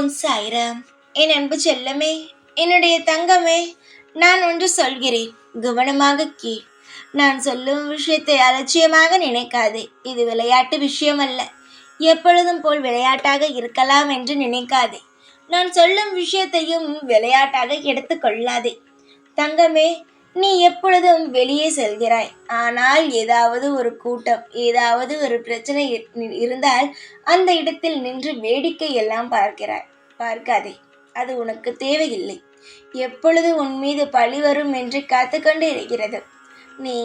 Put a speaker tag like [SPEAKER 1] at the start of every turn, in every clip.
[SPEAKER 1] ஓம் சாய்ராம். என் அன்பு செல்லமே, என்னுடைய தங்கமே, நான் ஒன்று சொல்கிறேன், கவனமாக கேள். நான் சொல்லும் விஷயத்தை அலட்சியமாக நினைக்காதே. இது விளையாட்டு விஷயம் அல்ல. எப்பொழுதும் போல் விளையாட்டாக இருக்கலாம் என்று நினைக்காதே. நான் சொல்லும் விஷயத்தையும் விளையாட்டாக எடுத்துக்கொள்ளாதே. தங்கமே, நீ எப்பொழுதும் வெளியே செல்கிறாய். ஆனால் ஏதாவது ஒரு கூட்டம், ஏதாவது ஒரு பிரச்சனை இருந்தால் அந்த இடத்தில் நின்று வேடிக்கை எல்லாம் பார்க்காதே. அது உனக்கு தேவையில்லை. எப்பொழுது உன் மீது பழி வரும் என்று காத்துக்கொண்டு இருக்கிறது. நீ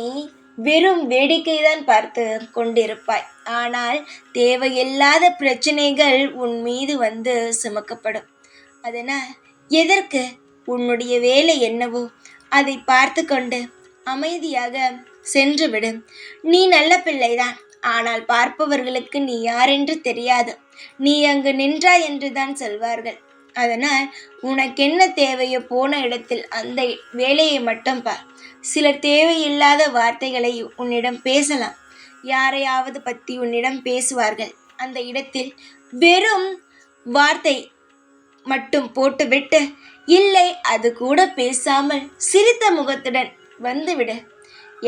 [SPEAKER 1] வெறும் வேடிக்கை தான் பார்த்து கொண்டிருப்பாய். ஆனால் தேவையில்லாத பிரச்சனைகள் உன் மீது வந்து சுமக்கப்படும். அதனால் எதற்கு? உன்னுடைய வேலை என்னவோ அதை பார்த்து கொண்டு அமைதியாக சென்றுவிடு. நீ நல்ல பிள்ளைதான். ஆனால் பார்ப்பவர்களுக்கு நீ யாரென்று தெரியாது. நீ அங்கு நின்றாய் என்றுதான் சொல்வார்கள். அதனால் உனக்கென்ன தேவையோ போன இடத்தில் அந்த வேலையை மட்டும் பார். சிலர் தேவையில்லாத வார்த்தைகளை உன்னிடம் பேசலாம். யாரையாவது பற்றி உன்னிடம் பேசுவார்கள். அந்த இடத்தில் வெறும் வார்த்தை மட்டும் போட்டுவிட்டு, இல்லை அது கூட பேசாமல் சிரித்த முகத்துடன் வந்துவிடு.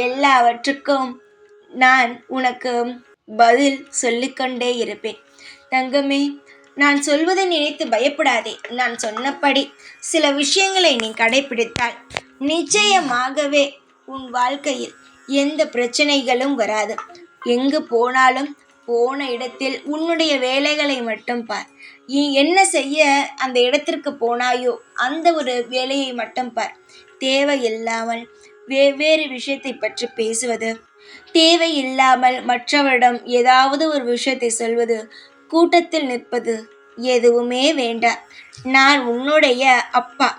[SPEAKER 1] எல்லாவற்றுக்கும் நான் உனக்கு பதில் சொல்லிக்கொண்டே இருப்பேன். தங்கமே, நான் சொல்வதை நினைத்து பயப்படாதே. நான் சொன்னபடி சில விஷயங்களை நீ கடைபிடித்தால் நிச்சயமாகவே உன் வாழ்க்கையில் எந்த பிரச்சனைகளும் வராது. எங்கு போனாலும் போன இடத்தில் உன்னுடைய வேலைகளை மட்டும் பார். நீ என்ன செய்ய அந்த இடத்திற்கு போனாயோ அந்த ஒரு வேலையை மட்டும் பார். தேவையில்லாமல் வெவ்வேறு விஷயத்தை பற்றி பேசுவது, தேவையில்லாமல் மற்றவரிடம் ஏதாவது ஒரு விஷயத்தை சொல்வது, கூட்டத்தில் நிற்பது எதுவுமே வேண்டாம். நான் உன்னுடைய அப்பா.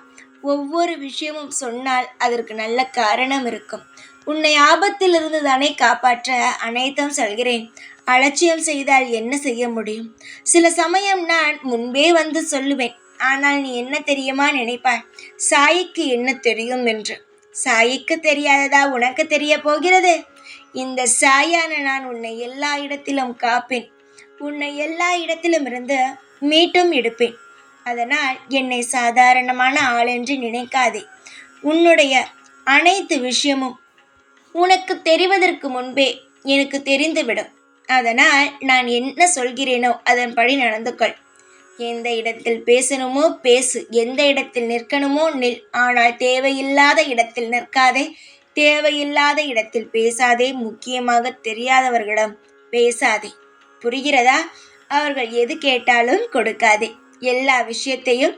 [SPEAKER 1] ஒவ்வொரு விஷயமும் சொன்னால் அதற்கு நல்ல காரணம் இருக்கும். உன்னை ஆபத்திலிருந்து தானே காப்பாற்ற அனைத்தும் சொல்கிறேன். அலட்சியம் செய்தால் என்ன செய்ய முடியும்? சில சமயம் நான் முன்பே வந்து சொல்லுவேன். ஆனால் நீ என்ன தெரியுமா நினைப்பாய்? சாயிக்கு என்ன தெரியும் என்று. சாயிக்கு தெரியாததா உனக்கு தெரிய போகிறது? இந்த சாயான நான் உன்னை எல்லா இடத்திலும் காப்பேன். உன்னை எல்லா இடத்திலும் இருந்து மீட்டும் எடுப்பேன். அதனால் என்னை சாதாரணமான ஆள் என்று நினைக்காதே. உன்னுடைய அனைத்து விஷயமும் உனக்கு தெரிவதற்கு முன்பே எனக்கு தெரிந்துவிடும். அதனால் நான் என்ன சொல்கிறேனோ அதன்படி நடந்து கொள். எந்த இடத்தில் பேசணுமோ பேசு, எந்த இடத்தில் நிற்கணுமோ நில். ஆனால் தேவையில்லாத இடத்தில் நிற்காதே, தேவையில்லாத இடத்தில் பேசாதே. முக்கியமாக தெரியாதவர்களிடம் பேசாதே. புரிகிறதா? அவர்கள் எது கேட்டாலும் கொடுக்காதே. எல்லா விஷயத்தையும்,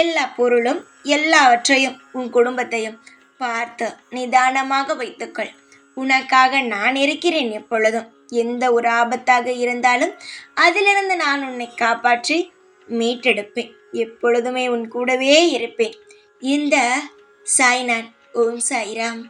[SPEAKER 1] எல்லா பொருளும், எல்லாவற்றையும், உன் குடும்பத்தையும் பார்த்து நிதானமாக வைத்துக்கொள். உனக்காக நான் இருக்கிறேன் எப்பொழுதும். எந்த ஒரு ஆபத்தாக இருந்தாலும் அதிலிருந்து நான் உன்னை காப்பாற்றி மீட்டெடுப்பேன். எப்பொழுதுமே உன் கூடவே இருப்பேன். இந்த சாய்நான். ஓம் சாய்ராம்.